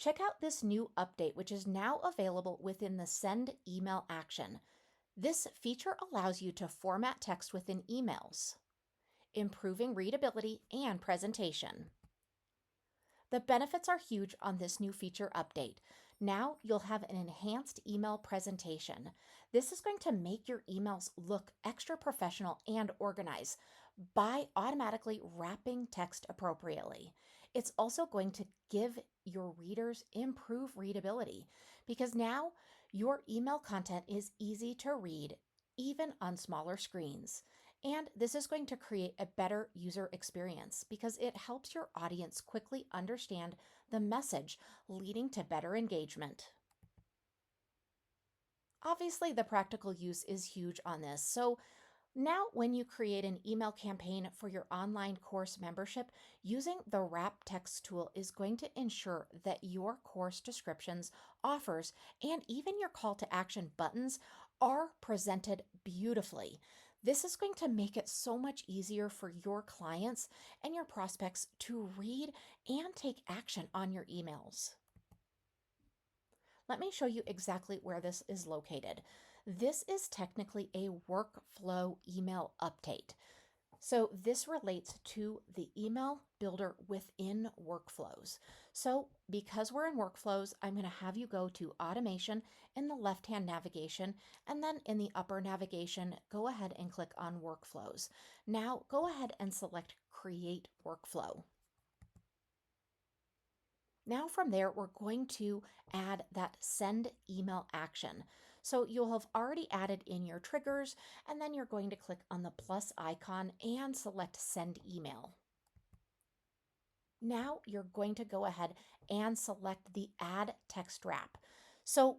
Check out this new update, which is now available within the Send Email action. This feature allows you to format text within emails, improving readability and presentation. The benefits are huge on this new feature update. Now you'll have an enhanced email presentation. This is going to make your emails look extra professional and organized by automatically wrapping text appropriately. It's also going to give your readers improved readability because now your email content is easy to read even on smaller screens. And this is going to create a better user experience because it helps your audience quickly understand the message, leading to better engagement. Obviously, the practical use is huge on this. So now when you create an email campaign for your online course membership, using the wrap text tool is going to ensure that your course descriptions, offers, and even your call to action buttons are presented beautifully. This is going to make it so much easier for your clients and your prospects to read and take action on your emails. Let me show you exactly where this is located. This is technically a workflow email update. So this relates to the email builder within workflows. So because we're in workflows, I'm going to have you go to automation in the left-hand navigation, and then in the upper navigation, go ahead and click on workflows. Now go ahead and select create workflow. Now from there, we're going to add that send email action. So you'll have already added in your triggers, and then you're going to click on the plus icon and select send email. Now you're going to go ahead and select the add text wrap. So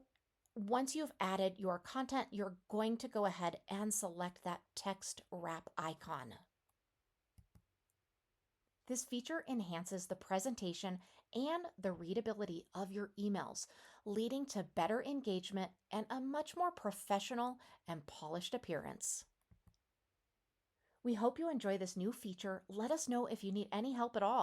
once you've added your content, you're going to go ahead and select that text wrap icon. This feature enhances the presentation and the readability of your emails, leading to better engagement and a much more professional and polished appearance. We hope you enjoy this new feature. Let us know if you need any help at all.